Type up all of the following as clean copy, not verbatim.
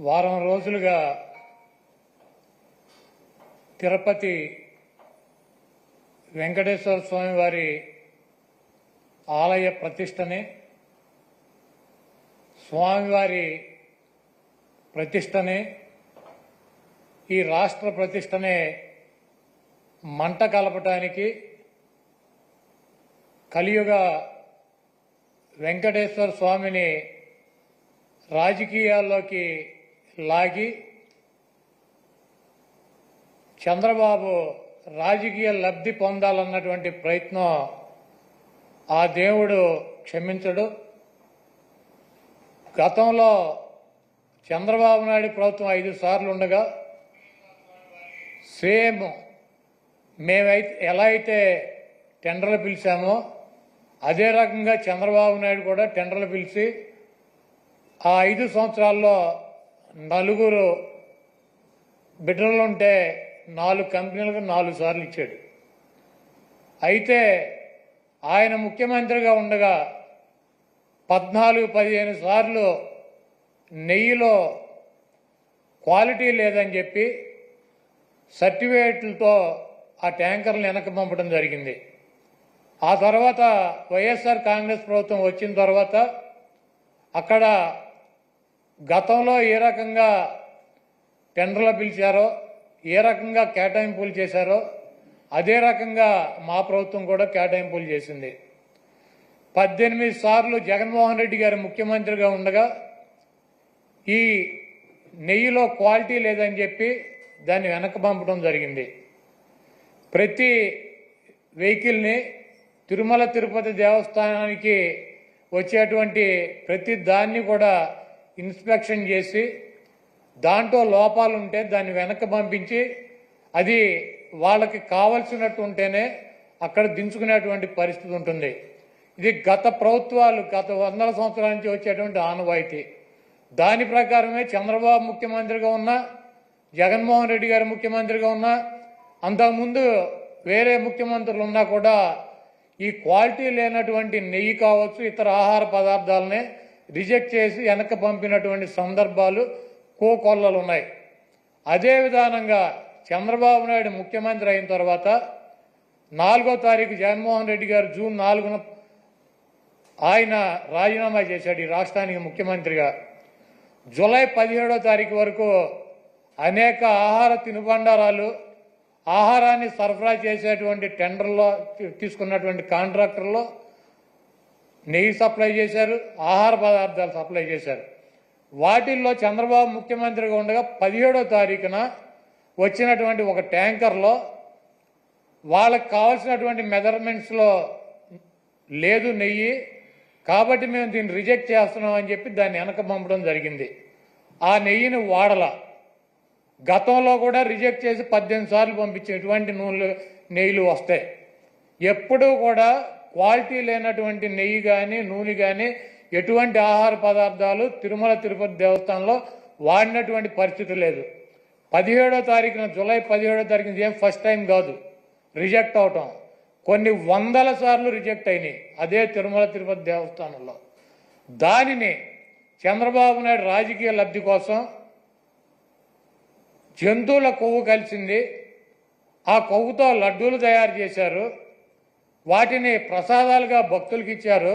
వారం రోజులుగా తిరుపతి వెంకటేశ్వర స్వామి వారి ఆలయ ప్రతిష్టని, స్వామివారి ప్రతిష్టని, ఈ రాష్ట్ర ప్రతిష్టనే మంట కలపటానికి కలియుగ వెంకటేశ్వర స్వామిని రాజకీయాల్లోకి లాగి చంద్రబాబు రాజకీయ లబ్ధి పొందాలన్నటువంటి ప్రయత్నం ఆ దేవుడు క్షమించడు. గతంలో చంద్రబాబు నాయుడు ప్రభుత్వం 5 సార్లు ఉండగా సేమ్ మేమైతే ఎలా అయితే టెండర్లు పిలిచామో అదే రకంగా చంద్రబాబు నాయుడు కూడా టెండర్లు పిలిచి ఆ 5 సంవత్సరాల్లో 4 బిడ్డలుంటే 4 కంపెనీలకు 4 సార్లు ఇచ్చాడు. అయితే ఆయన ముఖ్యమంత్రిగా ఉండగా 14-15 సార్లు నెయ్యిలో క్వాలిటీ లేదని చెప్పి సర్టిఫికేట్లతో ఆ ట్యాంకర్లు వెనక్కి పంపడం జరిగింది. ఆ తర్వాత వైఎస్ఆర్ కాంగ్రెస్ ప్రభుత్వం వచ్చిన తర్వాత అక్కడ గతంలో ఏ రకంగా టెండర్లు పిలిచారో, ఏ రకంగా కేటాయింపులు చేశారో అదే రకంగా మా ప్రభుత్వం కూడా కేటాయింపులు చేసింది. 18 సార్లు జగన్మోహన్ రెడ్డి గారు ముఖ్యమంత్రిగా ఉండగా ఈ నెయ్యిలో క్వాలిటీ లేదని చెప్పి దాన్ని వెనక్కి పంపడం జరిగింది. ప్రతి వెహికల్ని తిరుమల తిరుపతి దేవస్థానానికి వచ్చేటువంటి ప్రతి దాన్ని కూడా ఇన్స్పెక్షన్ చేసి దాంట్లో లోపాలు ఉంటే దాన్ని వెనక్కి పంపించి అది వాళ్ళకి కావలసినట్టు ఉంటేనే అక్కడ దించుకునేటువంటి పరిస్థితి ఉంటుంది. ఇది గత ప్రభుత్వాలు గత 100 సంవత్సరాల నుంచి వచ్చేటువంటి ఆనవాయితీ. దాని ప్రకారమే చంద్రబాబు ముఖ్యమంత్రిగా ఉన్నా, జగన్మోహన్ రెడ్డి గారు ముఖ్యమంత్రిగా ఉన్నా, అంతకుముందు వేరే ముఖ్యమంత్రులు ఉన్నా కూడా ఈ క్వాలిటీ లేనటువంటి నెయ్యి కావచ్చు, ఇతర ఆహార పదార్థాలనే రిజెక్ట్ చేసి వెనక్కి పంపినటువంటి సందర్భాలు కోకొల్లలు ఉన్నాయి. అదే విధానంగా చంద్రబాబు నాయుడు ముఖ్యమంత్రి అయిన తర్వాత 4వ తారీఖు జగన్మోహన్ రెడ్డి గారు జూన్ 4న ఆయన రాజీనామా చేశాడు ఈ రాష్ట్రానికి ముఖ్యమంత్రిగా. జూలై 17వ తారీఖు వరకు అనేక ఆహార తినుబండారాలు, ఆహారాన్ని సరఫరా చేసేటువంటి టెండర్లో తీసుకున్నటువంటి కాంట్రాక్టర్లో నెయ్యి సప్లై చేశారు, ఆహార పదార్థాలు సప్లై చేశారు. వాటిల్లో చంద్రబాబు ముఖ్యమంత్రిగా ఉండగా 17వ తారీఖున వచ్చినటువంటి ఒక ట్యాంకర్లో వాళ్ళకి కావాల్సినటువంటి మెజర్మెంట్స్లో లేదు నెయ్యి, కాబట్టి మేము దీన్ని రిజెక్ట్ చేస్తున్నాం అని చెప్పి దాన్ని వెనక పంపడం జరిగింది. ఆ నెయ్యిని వాడల గతంలో కూడా రిజెక్ట్ చేసి 18 సార్లు పంపించే ఎటువంటి నెయ్యిలు వస్తాయి. ఎప్పుడూ కూడా క్వాలిటీ లేనటువంటి నెయ్యి కానీ నూనె కానీ ఎటువంటి ఆహార పదార్థాలు తిరుమల తిరుపతి దేవస్థానంలో వాడినటువంటి పరిస్థితి లేదు. 17వ తారీఖున జూలై 17వ తారీఖున ఏం ఫస్ట్ టైం కాదు రిజెక్ట్ అవటం, కొన్ని 100 సార్లు రిజెక్ట్ అయినాయి అదే తిరుమల తిరుపతి దేవస్థానంలో. దానిని చంద్రబాబు నాయుడు రాజకీయ లబ్ధి కోసం జంతువుల కొవ్వు కలిసింది, ఆ కొవ్వుతో లడ్డూలు తయారు చేశారు, వాటిని ప్రసాదాలుగా భక్తులకు ఇచ్చారు.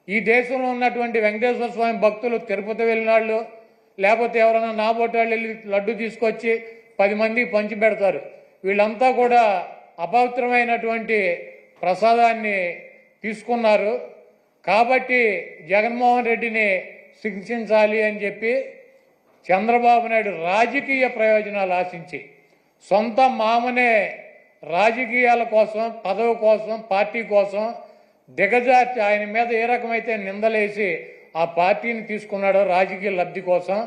ఈ దేశంలో ఉన్నటువంటి వెంకటేశ్వర స్వామి భక్తులు తిరుపతి వెళ్ళినాళ్ళు లేకపోతే ఎవరైనా నాబోటాళ్ళు వెళ్ళి లడ్డు తీసుకొచ్చి 10 మందికి పంచి పెడతారు. వీళ్ళంతా కూడా అపవిత్రమైనటువంటి ప్రసాదాన్ని తీసుకున్నారు. కాబట్టి జగన్మోహన్ రెడ్డిని శిక్షించాలి అని చెప్పి చంద్రబాబు నాయుడు రాజకీయ ప్రయోజనాలు ఆశించి సొంత మామనే రాజకీయాల కోసం, పదవి కోసం, పార్టీ కోసం దిగజార్చి ఆయన మీద ఏ రకమైతే నిందలేసి ఆ పార్టీని తీసుకున్నాడో రాజకీయ లబ్ధి కోసం,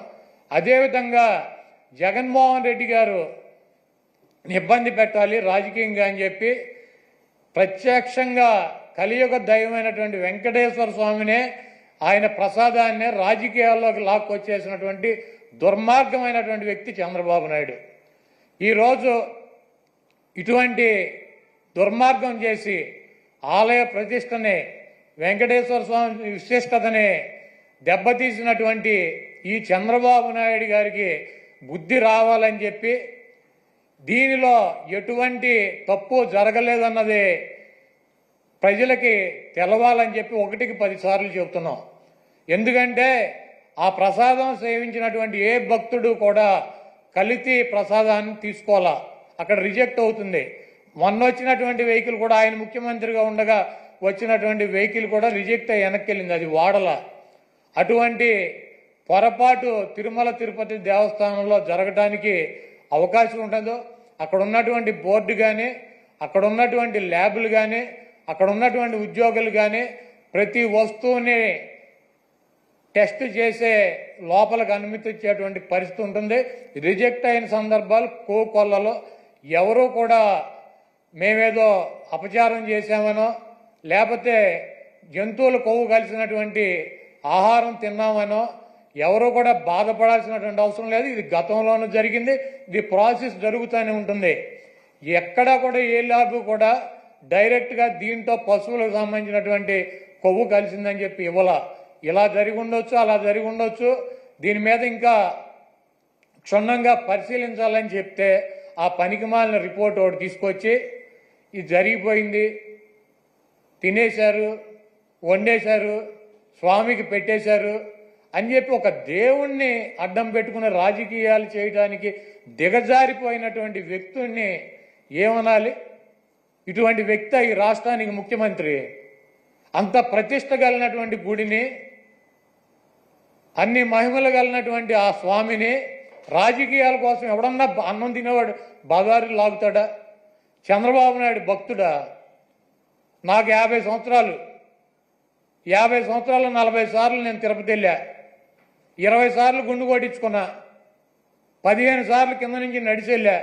అదేవిధంగా జగన్మోహన్ రెడ్డి గారు ఇబ్బంది పెట్టాలి రాజకీయంగా అని చెప్పి ప్రత్యక్షంగా కలియుగ దైవమైనటువంటి వెంకటేశ్వర స్వామినే ఆయన ప్రసాదాన్నే రాజకీయాల్లోకి లాక్కొచ్చేసినటువంటి దుర్మార్గమైనటువంటి వ్యక్తి చంద్రబాబు నాయుడు. ఈరోజు ఇటువంటి దుర్మార్గం చేసి ఆలయ ప్రతిష్టని, వెంకటేశ్వర స్వామి విశిష్టతని దెబ్బతీసినటువంటి ఈ చంద్రబాబు నాయుడు గారికి బుద్ధి రావాలని చెప్పి దీనిలో ఎటువంటి తప్పు జరగలేదన్నది ప్రజలకి తెలవాలని చెప్పి 1కి 10 సార్లు చెబుతున్నాం. ఎందుకంటే ఆ ప్రసాదం సేవించినటువంటి ఏ భక్తుడు కూడా కల్తీ ప్రసాదాన్ని తీసుకోవాలా, అక్కడ రిజెక్ట్ అవుతుంది. మొన్న వచ్చినటువంటి వెహికల్ కూడా ఆయన ముఖ్యమంత్రిగా ఉండగా వచ్చినటువంటి వెహికల్ కూడా రిజెక్ట్ అయ్యి వెనక్కి వెళ్ళింది, అది వాడల. అటువంటి పొరపాటు తిరుమల తిరుపతి దేవస్థానంలో జరగడానికి అవకాశం ఉంటుందో అక్కడ ఉన్నటువంటి బోర్డు కానీ, అక్కడ ఉన్నటువంటి ల్యాబులు కానీ, అక్కడ ఉన్నటువంటి ఉద్యోగులు కానీ ప్రతి వస్తువుని టెస్ట్ చేసే లోపలికి అనుమతి ఇచ్చేటువంటి పరిస్థితి ఉంటుంది. రిజెక్ట్ అయిన సందర్భాలు కోకొల్లలో ఎవరూ కూడా మేమేదో అపచారం చేశామనో లేకపోతే జంతువులు కొవ్వు కలిసినటువంటి ఆహారం తిన్నామనో ఎవరూ కూడా బాధపడాల్సినటువంటి అవసరం లేదు. ఇది గతంలోనూ జరిగింది, ఇది ప్రాసెస్ జరుగుతూనే ఉంటుంది. ఎక్కడా కూడా ఏ ల్యాబ్ కూడా డైరెక్ట్గా దీంట్లో పశువులకు సంబంధించినటువంటి కొవ్వు కలిసిందని చెప్పి ఇవ్వాల. ఇలా జరిగి ఉండొచ్చు, అలా జరిగి ఉండొచ్చు. దీని మీద ఇంకా క్షుణ్ణంగా పరిశీలించాలని చెప్తే ఆ పనికిమాలిన రిపోర్ట్ ఒకటి తీసుకొచ్చి ఇది జరిగిపోయింది, తినేశారు, వండేశారు, స్వామికి పెట్టేశారు అని చెప్పి ఒక దేవుణ్ణి అడ్డం పెట్టుకుని రాజకీయాలు చేయడానికి దిగజారిపోయినటువంటి వ్యక్తుల్ని ఏమనాలి? ఇటువంటి వ్యక్తి ఈ రాష్ట్రానికి ముఖ్యమంత్రి. అంత ప్రతిష్ట కలిగినటువంటి గుడిని, అన్ని మహిమలు కలిగినటువంటి ఆ స్వామిని రాజకీయాల కోసం ఎవడన్నా అన్నం తినేవాడు బజారు లాగుతాడా? చంద్రబాబు నాయుడు భక్తుడా? నాకు 50 సంవత్సరాలు 40 సార్లు నేను తిరుపతి వెళ్ళా, 20 సార్లు గుండు కొట్టించుకున్నా, 15 సార్లు కింద నుంచి నడిచి వెళ్ళా,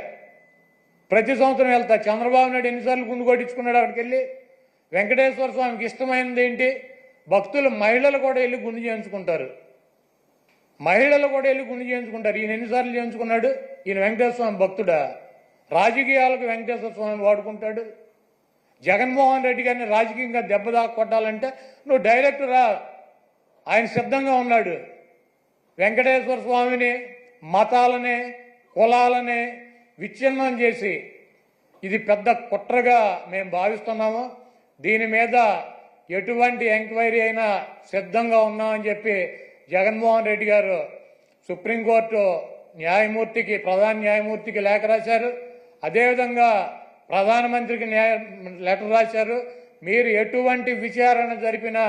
ప్రతి సంవత్సరం వెళ్తా. చంద్రబాబు నాయుడు ఎన్నిసార్లు గుండు కొట్టించుకున్నాడు అక్కడికి వెళ్ళి? వెంకటేశ్వర స్వామికి ఇష్టమైనది ఏంటి? భక్తులు మహిళలు కూడా వెళ్ళి గుండు చేయించుకుంటారు, మహిళలు కూడా వెళ్ళి గుండు చేయించుకుంటారు. ఈయన ఎన్నిసార్లు చేయించుకున్నాడు? ఈయన వెంకటేశ్వర స్వామి భక్తుడా? రాజకీయాలకు వెంకటేశ్వర స్వామి వాడుకుంటాడు. జగన్మోహన్ రెడ్డి గారిని రాజకీయంగా దెబ్బ కొట్టాలంటే నువ్వు డైరెక్ట్ రా, ఆయన సిద్ధంగా ఉన్నాడు. వెంకటేశ్వర స్వామిని మతాలని కులాలని విచ్ఛిన్నం చేసి ఇది పెద్ద కుట్రగా మేము భావిస్తున్నాము. దీని మీద ఎటువంటి ఎంక్వైరీ అయినా సిద్ధంగా ఉన్నామని చెప్పి జగన్మోహన్ రెడ్డి గారు సుప్రీంకోర్టు న్యాయమూర్తికి, ప్రధాన న్యాయమూర్తికి లేఖ రాశారు. అదేవిధంగా ప్రధానమంత్రికి లెటర్ రాశారు. మీరు ఎటువంటి విచారణ జరిపినా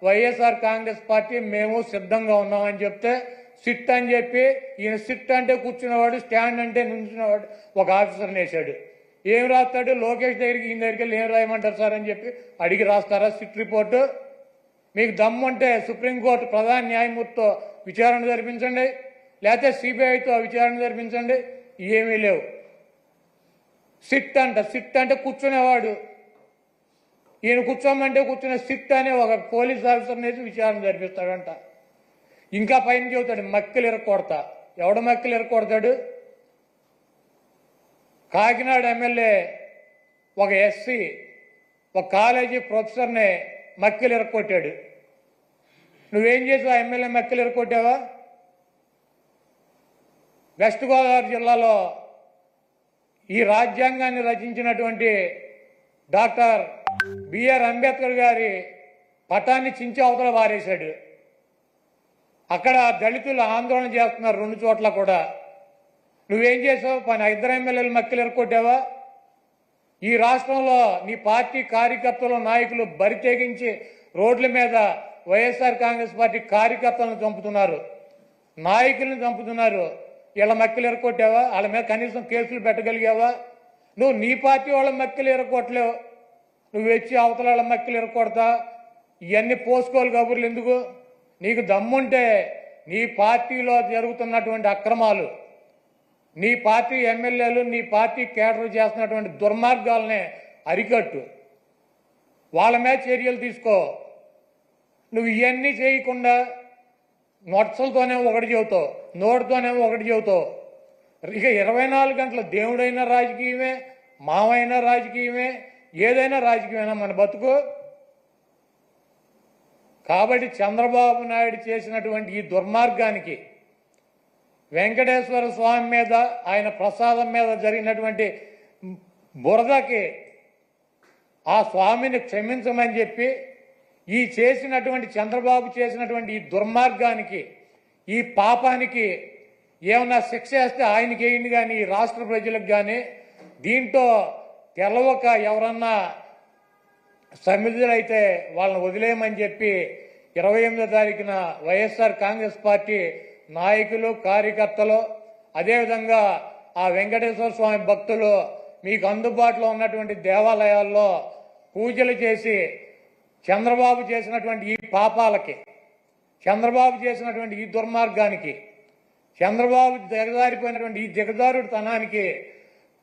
వైఎస్ఆర్ కాంగ్రెస్ పార్టీ మేము సిద్ధంగా ఉన్నామని చెప్తే సిట్ అని చెప్పి ఈయన సిట్ అంటే కూర్చున్నవాడు, స్టాండ్ అంటే నుంచున్నవాడు ఒక ఆఫీసర్ని వేశాడు. ఏం రాస్తాడు? లోకేష్ దగ్గరికి ఈయన దగ్గరికి వెళ్ళి ఏం రాయమంటారు సార్ అని చెప్పి అడిగి రాస్తారా సిట్ రిపోర్టు? మీకు దమ్ముంటే సుప్రీంకోర్టు ప్రధాన న్యాయమూర్తితో విచారణ జరిపించండి, లేకపోతే సిబిఐతో విచారణ జరిపించండి. ఏమీ లేవు. సిట్ అంటే కూర్చునేవాడు, ఈయన కూర్చోమంటే కూర్చునే సిట్ అనే ఒక పోలీస్ ఆఫీసర్ని వేసి విచారణ జరిపిస్తాడంట. ఇంకా పైన చెబుతాడు మక్కలు ఇరక్కొడతా. ఎవడ మక్కలు ఇరక్కొడతాడు? కాకినాడ ఎమ్మెల్యే ఒక ఎస్సీ ఒక కాలేజీ ప్రొఫెసర్ని మక్కలు ఇరక్కొట్టాడు. నువ్వేం చేసావు? ఎమ్మెల్యే మక్కలు ఇరక్కొట్టావా? వెస్ట్ గోదావరి జిల్లాలో ఈ రాజ్యాంగాన్ని రచించినటువంటి డాక్టర్ బిఆర్ అంబేద్కర్ గారి పటాన్ని చించి అవతల వారేశాడు. అక్కడ దళితులు ఆందోళన చేస్తున్నారు 2 చోట్ల కూడా. నువ్వేం చేసావు? 2 ఎమ్మెల్యేలు మక్కలు ఎరకొట్టావా? ఈ రాష్ట్రంలో నీ పార్టీ కార్యకర్తలు, నాయకులు బరి తెగించి రోడ్ల మీద వైఎస్ఆర్ కాంగ్రెస్ పార్టీ కార్యకర్తలను చంపుతున్నారు, నాయకులను చంపుతున్నారు. వీళ్ళ మక్కలు ఎరకొట్టావా? వాళ్ళ మీద కనీసం కేసులు పెట్టగలిగావా? నువ్వు నీ పార్టీ వాళ్ళ మక్కలు ఎరకొట్టలేవు, నువ్వు వచ్చి అవతల వాళ్ళ మక్కలు ఎరకొడతా. ఇవన్నీ పోసుకోవాలి కబుర్లు ఎందుకు? నీకు దమ్ముంటే నీ పార్టీలో జరుగుతున్నటువంటి అక్రమాలు, నీ పార్టీ ఎమ్మెల్యేలు, నీ పార్టీ కేడర్ చేస్తున్నటువంటి దుర్మార్గాలనే అరికట్టు, వాళ్ళ మీద చర్యలు తీసుకో. నువ్వు ఇవన్నీ చేయకుండా నొట్సలతోనే ఒకటి చెబుతావు, నోటితోనేమో ఒకటి చెబుతావు. ఇక 24 గంటల దేవుడైనా రాజకీయమే, మావైనా రాజకీయమే, ఏదైనా రాజకీయమైనా మన బతుకు. కాబట్టి చంద్రబాబు నాయుడు చేసినటువంటి ఈ దుర్మార్గానికి వెంకటేశ్వర స్వామి మీద, ఆయన ప్రసాదం మీద జరిగినటువంటి బురదకి ఆ స్వామిని క్షమించమని చెప్పి ఈ చేసినటువంటి చంద్రబాబు చేసినటువంటి ఈ దుర్మార్గానికి, ఈ పాపానికి ఏమన్నా శిక్ష వేస్తే ఆయనకి వేయండి, కానీ ఈ రాష్ట్ర ప్రజలకు కానీ దీంట్లో తెలవక ఎవరన్నా సమిధులైతే వాళ్ళని వదిలేయమని చెప్పి 28వ తారీఖున వైఎస్ఆర్ కాంగ్రెస్ పార్టీ నాయకులు, కార్యకర్తలు, అదేవిధంగా ఆ వెంకటేశ్వర స్వామి భక్తులు మీకు అందుబాటులో ఉన్నటువంటి దేవాలయాల్లో పూజలు చేసి చంద్రబాబు చేసినటువంటి ఈ పాపాలకి, చంద్రబాబు చేసినటువంటి ఈ దుర్మార్గానికి, చంద్రబాబు దిగజారిపోయినటువంటి ఈ దిగజారుడుతనానికి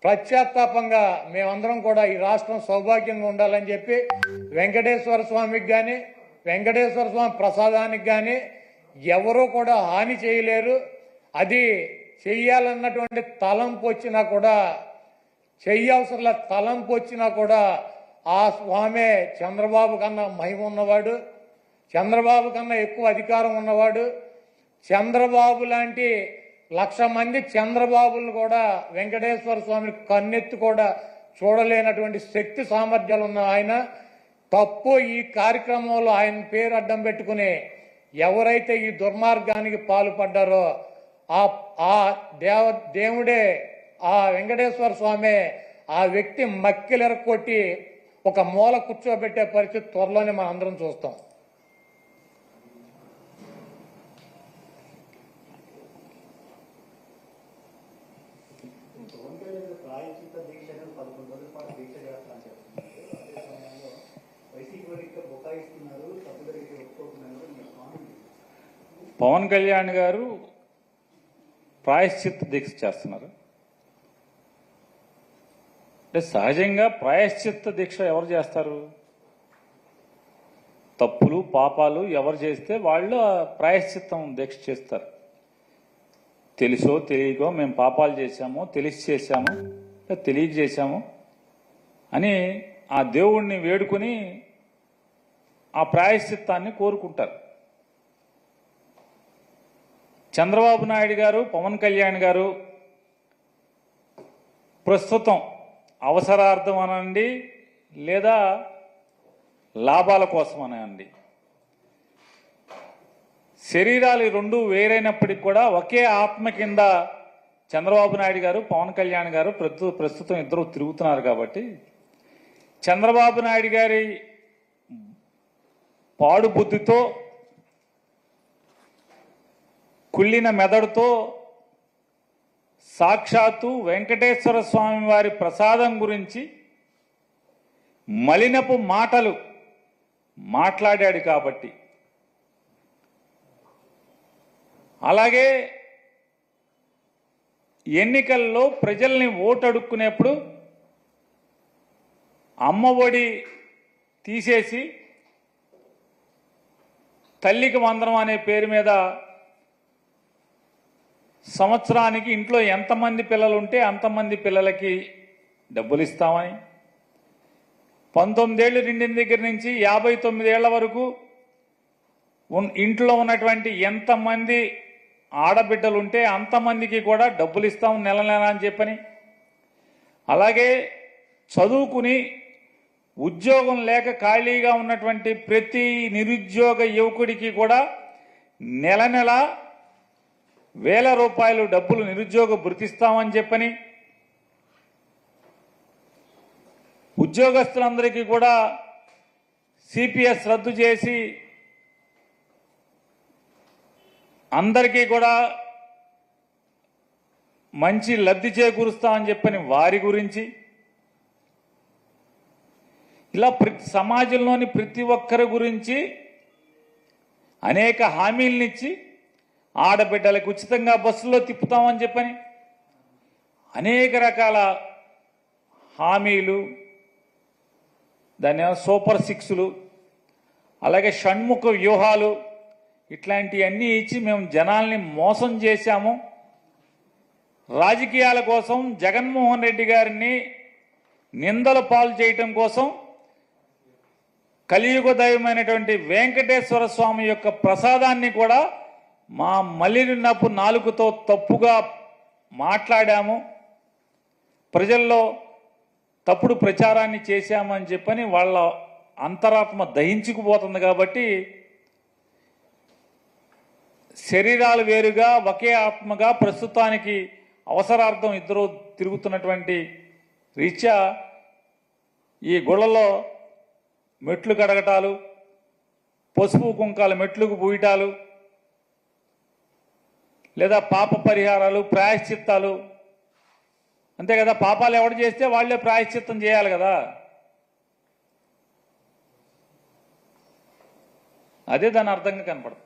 ప్రత్యాత్తాపంగా మేమందరం కూడా ఈ రాష్ట్రం సౌభాగ్యంగా ఉండాలని చెప్పి వెంకటేశ్వర స్వామికి కానీ, వెంకటేశ్వర స్వామి ప్రసాదానికి కానీ ఎవరూ కూడా హాని చేయలేరు. అది చెయ్యాలన్నటువంటి తలంపు వచ్చినా కూడా, చెయ్యవసరంలో తలంపు వచ్చినా కూడా ఆ స్వామే చంద్రబాబు కన్నా మహిమ ఉన్నవాడు, చంద్రబాబు కన్నా ఎక్కువ అధికారం ఉన్నవాడు. చంద్రబాబు లాంటి 1,00,000 మంది చంద్రబాబులను కూడా వెంకటేశ్వర స్వామిని కన్నెత్తి కూడా చూడలేనటువంటి శక్తి సామర్థ్యాలు ఉన్న ఆయన తప్పు ఈ కార్యక్రమంలో ఆయన పేరు అడ్డం పెట్టుకుని ఎవరైతే ఈ దుర్మార్గానికి పాల్పడ్డారో ఆ దేవుడే, ఆ వెంకటేశ్వర స్వామి ఆ వ్యక్తి మక్కిలెరకొట్టి ఒక మూల కూర్చోబెట్టే పరిస్థితి త్వరలోనే మనం అందరం చూస్తాం. పవన్ కళ్యాణ్ గారు ప్రాయశ్చిత్త దీక్ష చేస్తున్నారు. అంటే సహజంగా ప్రాయశ్చిత్త దీక్ష ఎవరు చేస్తారు? తప్పులు పాపాలు ఎవరు చేస్తే వాళ్ళు ప్రాయశ్చిత్తం దీక్ష చేస్తారు. తెలుసో తెలియకో మేము పాపాలు చేశాము, తెలిసి చేశాము, తెలియక చేశాము అని ఆ దేవుణ్ణి వేడుకొని ఆ ప్రాయశ్చిత్తాన్ని కోరుకుంటారు. చంద్రబాబు నాయుడు గారు, పవన్ కళ్యాణ్ గారు ప్రస్తుతం అవసరార్థం అనండి లేదా లాభాల కోసం అనండి, శరీరాలు రెండు వేరైనప్పటికీ కూడా ఒకే ఆత్మ కింద చంద్రబాబు నాయుడు గారు, పవన్ కళ్యాణ్ గారు ప్రస్తుతం ఇద్దరు తిరుగుతున్నారు. కాబట్టి చంద్రబాబు నాయుడు గారి పాడు బుద్ధితో, కుళ్ళిన మెదడుతో సాక్షాత్తు వెంకటేశ్వర స్వామి వారి ప్రసాదం గురించి మలినపు మాటలు మాట్లాడాడు. కాబట్టి అలాగే ఎన్నికల్లో ప్రజల్ని ఓటు అడుక్కునేప్పుడు అమ్మఒడి తీసేసి తల్లికి వందనం అనే పేరు మీద సంవత్సరానికి ఇంట్లో ఎంతమంది పిల్లలు ఉంటే అంతమంది పిల్లలకి డబ్బులు ఇస్తామని, 19 ఏళ్లు నిండిన దగ్గర నుంచి 59 ఏళ్ల వరకు ఇంట్లో ఉన్నటువంటి ఎంతమంది ఆడబిడ్డలు ఉంటే అంతమందికి కూడా డబ్బులు ఇస్తాం నెల నెల అని చెప్పని, అలాగే చదువుకుని ఉద్యోగం లేక ఖాళీగా ఉన్నటువంటి ప్రతి నిరుద్యోగ యువకుడికి కూడా నెల నెల ₹1000 డబ్బులు నిరుద్యోగ భృతిస్తామని చెప్పని, ఉద్యోగస్తులందరికీ కూడా సిపిఎస్ రద్దు చేసి అందరికీ కూడా మంచి లబ్ధి చేకూరుస్తామని చెప్పని వారి గురించి, ఇలా సమాజంలోని ప్రతి ఒక్కరి గురించి అనేక హామీలనిచ్చి ఆడబిడ్డలకు ఉచితంగా బస్సులో తిప్పుతామని చెప్పని అనేక రకాల హామీలు, దాని సూపర్ సిక్స్లు, అలాగే షణ్ముఖ వ్యూహాలు, ఇట్లాంటివన్నీ ఇచ్చి మేము జనాల్ని మోసం చేశాము. రాజకీయాల కోసం జగన్మోహన్ రెడ్డి గారిని నిందల పాలు చేయటం కోసం కలియుగ దైవమైనటువంటి వెంకటేశ్వర స్వామి యొక్క ప్రసాదాన్ని కూడా మా మలినపు నాలుకతో తప్పుగా మాట్లాడాము, ప్రజల్లో తప్పుడు ప్రచారాన్ని చేశామని చెప్పని వాళ్ళ అంతరాత్మ దహించుకుపోతుంది. కాబట్టి శరీరాలు వేరుగా ఒకే ఆత్మగా ప్రస్తుతానికి అవసరార్థం ఇద్దరు తిరుగుతున్నటువంటి రీత్యా ఈ గుళ్ళలో మెట్లు కడగటాలు, పసుపు కుంకాల మెట్లకు పూయటాలు, లేదా పాప పరిహారాలు, ప్రాయశ్చిత్తాలు, అంతే కదా. పాపాలు ఎవడు చేస్తే వాళ్లే ప్రాయశ్చిత్తం చేయాలి కదా. అదే దాని అర్థంగా కనపడుతుంది.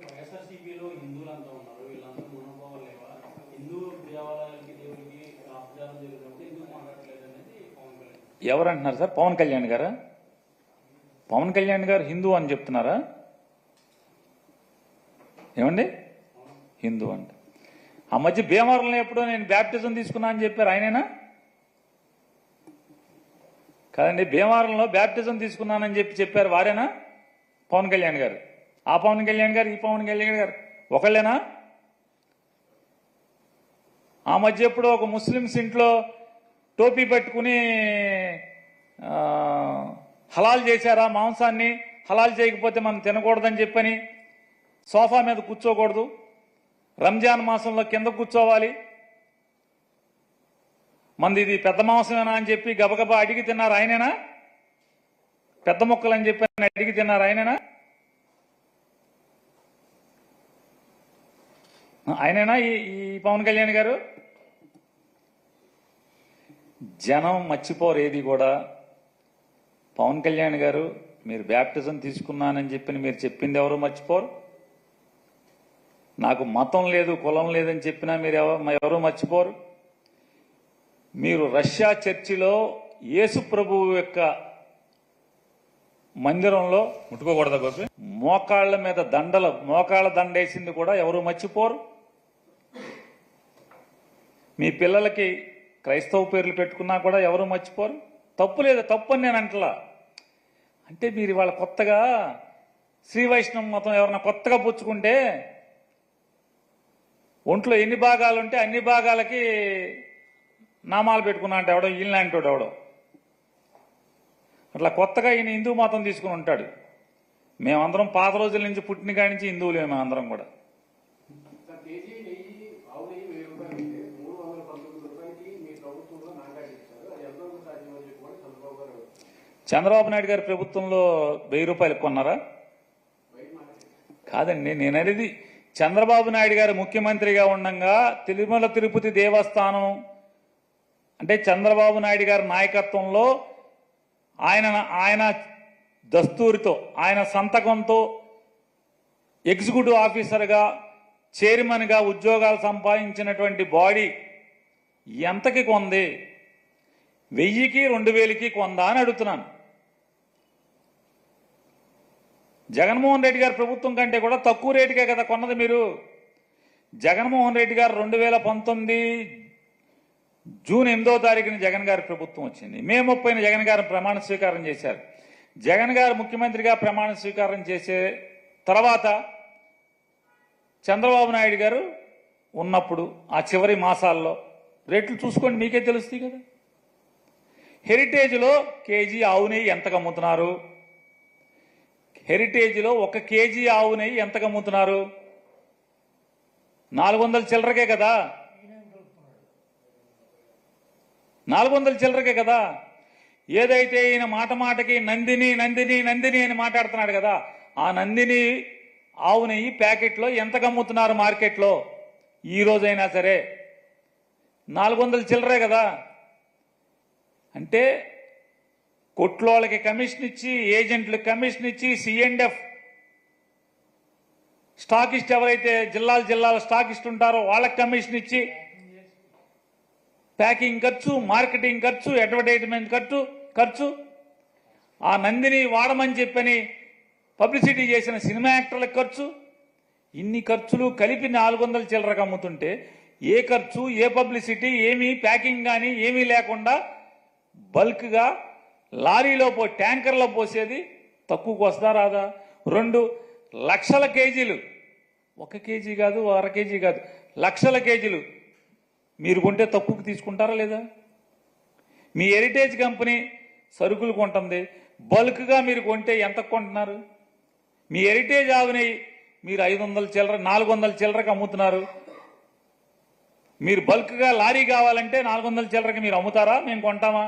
వైఎస్ఆర్సీపీలో హిందువులంతా ఉన్నారు, వీళ్ళంతా మనోభావాలేవా? హిందూ దేవాలయాలకి దేవుడికి అపచారం జరిగినప్పుడు ఎందుకు మాట్లాడలేదు అనేది పవన్ కళ్యాణ్. ఎవరు అంటున్నారు సార్? పవన్ కళ్యాణ్ గారా? పవన్ కళ్యాణ్ గారు హిందూ అని చెప్తున్నారా? ఏమండి హిందూ అంటే? ఆ మధ్య భీమవరంలో ఎప్పుడో నేను బ్యాప్టిజం తీసుకున్నా అని చెప్పారు, ఆయనేనా? కాదండి, భీమవరంలో బ్యాప్టిజం తీసుకున్నానని చెప్పారు, వారేనా? పవన్ కళ్యాణ్ గారు. ఆ పవన్ కళ్యాణ్ గారు, ఈ పవన్ కళ్యాణ్ గారు ఒకళ్ళేనా? ఆ మధ్య ఎప్పుడో ఒక ముస్లిమ్స్ ఇంట్లో టోపీ పెట్టుకుని హలాల్ చేశారా మాంసాన్ని, హలాల్ చేయకపోతే మనం తినకూడదని చెప్పని సోఫా మీద కూర్చోకూడదు, రంజాన్ మాసంలో కింద కూర్చోవాలి, మంది ఇది పెద్ద మాంసమేనా అని చెప్పి గబగబా అడిగి తిన్నారు, ఆయనేనా? పెద్ద మొక్కలు అని చెప్పి అడిగి తిన్నారు, ఆయనేనా? ఆయనేనా ఈ పవన్ కళ్యాణ్ గారు? జనం మర్చిపోరు ఏది కూడా. పవన్ కళ్యాణ్ గారు మీరు బ్యాప్టిజం తీసుకున్నానని చెప్పి మీరు చెప్పింది ఎవరు మర్చిపోరు. నాకు మతం లేదు, కులం లేదని చెప్పినా మీరు ఎవరు మర్చిపోరు. మీరు రష్యా చర్చిలో యేసు ప్రభువు యొక్క మందిరంలో ముట్టుకోకూడదా గోపి? మోకాళ్ల మీద మోకాళ్ళ దండేసింది కూడా ఎవరు మర్చిపోరు. మీ పిల్లలకి క్రైస్తవ పేర్లు పెట్టుకున్నా కూడా ఎవరు మర్చిపోరు. తప్పు లేదు, తప్పు అని నేను అంటలా. అంటే మీరు ఇవాళ కొత్తగా శ్రీ వైష్ణవ మతం ఎవరన్నా కొత్తగా పుచ్చుకుంటే ఒంట్లో ఎన్ని భాగాలు ఉంటే అన్ని భాగాలకి నామాలు పెట్టుకున్నా అంటే ఎవడో ఈయనలాంటోడు ఎవడో అట్లా కొత్తగా ఈయన హిందూ మతం తీసుకుని ఉంటాడు. మేమందరం పాత రోజుల నుంచి పుట్టిన కాడి నుంచి హిందువులే మేమందరం కూడా. చంద్రబాబు నాయుడు గారి ప్రభుత్వంలో 1000 రూపాయలకు కొన్నారా? కాదండి, నేను అనేది చంద్రబాబు నాయుడు గారు ముఖ్యమంత్రిగా ఉండగా తిరుమల తిరుపతి దేవస్థానం అంటే చంద్రబాబు నాయుడు గారి నాయకత్వంలో ఆయన దస్తూరితో, ఆయన సంతకంతో ఎగ్జిక్యూటివ్ ఆఫీసర్గా, చైర్మన్గా ఉద్యోగాలు సంపాదించినటువంటి బాడీ ఎంతకి కొంది? 1000కి 2000కి కొందా అని అడుగుతున్నాను. జగన్మోహన్ రెడ్డి గారి ప్రభుత్వం కంటే కూడా తక్కువ రేటుకే కదా కొన్నది మీరు. జగన్మోహన్ రెడ్డి గారు 2019 జూన్ 8వ తారీఖున జగన్ గారి ప్రభుత్వం వచ్చింది. మే 30న జగన్ గారు ప్రమాణ స్వీకారం చేశారు. జగన్ గారు ముఖ్యమంత్రిగా ప్రమాణ స్వీకారం చేసే తర్వాత చంద్రబాబు నాయుడు గారు ఉన్నప్పుడు ఆ చివరి మాసాల్లో రేట్లు చూసుకోండి, మీకే తెలుస్తాయి కదా. హెరిటేజ్లో కేజీ ఆవు నెయ్యి ఎంతకు అమ్ముతున్నారు? హెరిటేజ్లో 1 కేజీ ఆవు నెయ్యి ఎంతకు అమ్ముతున్నారు? 400 చిల్లరకే కదా. 400 చిల్లరకే కదా. ఏదైతే ఈయన మాటకి నందిని నందిని నందిని అని మాట్లాడుతున్నాడు కదా, ఆ నందిని ఆవు నెయ్యి ప్యాకెట్లో ఎంతకు అమ్ముతున్నారు మార్కెట్లో? ఈ రోజైనా సరే 400 చిల్లరే కదా. అంటే కొట్లోళ్ళకి కమిషన్ ఇచ్చి, ఏజెంట్లకు కమిషన్ ఇచ్చి, C&F స్టాకిస్ట్ ఎవరైతే జిల్లాల స్టాకిస్ట్ ఉంటారో వాళ్ళకి కమిషన్ ఇచ్చి, ప్యాకింగ్ ఖర్చు, మార్కెటింగ్ ఖర్చు, అడ్వర్టైజ్మెంట్ ఖర్చు, ఆ నందిని వాడమని చెప్పని పబ్లిసిటీ చేసిన సినిమా యాక్టర్లకు ఖర్చు, ఇన్ని ఖర్చులు కలిపి 400 చిల్లరకు అమ్ముతుంటే ఏ ఖర్చు, ఏ పబ్లిసిటీ, ఏమీ ప్యాకింగ్ కానీ ఏమీ లేకుండా బల్క్గా లారీలో ట్యాంకర్లో పోసేది తక్కువకు వస్తా రాదా? 2 లక్షల కేజీలు, 1 కేజీ కాదు, 1/2 కేజీ కాదు, లక్షల కేజీలు మీరు కొంటే తక్కువకు తీసుకుంటారా లేదా? మీ హెరిటేజ్ కంపెనీ సరుకులు కొంటుంది, బల్క్గా మీరు కొంటే ఎంత కొంటున్నారు? మీ హెరిటేజ్ ఆవుని మీరు 500 చిల్లర 400 చిల్లరకి అమ్ముతున్నారు. మీరు బల్క్గా లారీ కావాలంటే 400 చిల్లరకి మీరు అమ్ముతారా? మేము కొంటామా?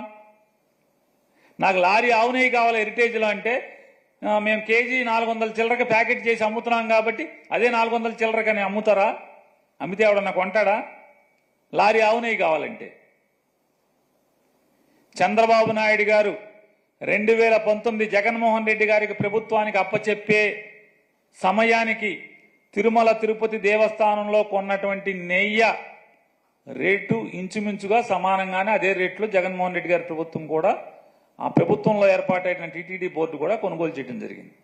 నాకు లారీ ఆవు నెయ్యి కావాలి హెరిటేజ్లో అంటే మేము కేజీ 400 చిల్లరకి ప్యాకెట్ చేసి అమ్ముతున్నాం కాబట్టి అదే 400 చిల్లరకని అమ్ముతారా? అమ్మితే ఎవడన్నా కొంటాడా? లారీ ఆవు నెయ్యి కావాలంటే. చంద్రబాబు నాయుడు గారు 2019 జగన్మోహన్ రెడ్డి గారికి ప్రభుత్వానికి అప్పచెప్పే సమయానికి తిరుమల తిరుపతి దేవస్థానంలో కొన్నటువంటి నెయ్యి రేటు ఇంచుమించుగా సమానంగానే అదే రేట్లో జగన్మోహన్ రెడ్డి గారి ప్రభుత్వం కూడా, ఆ ప్రభుత్వంలో ఏర్పాటైన టీటీడీ బోర్డు కూడా కొనుగోలు చేయడం జరిగింది.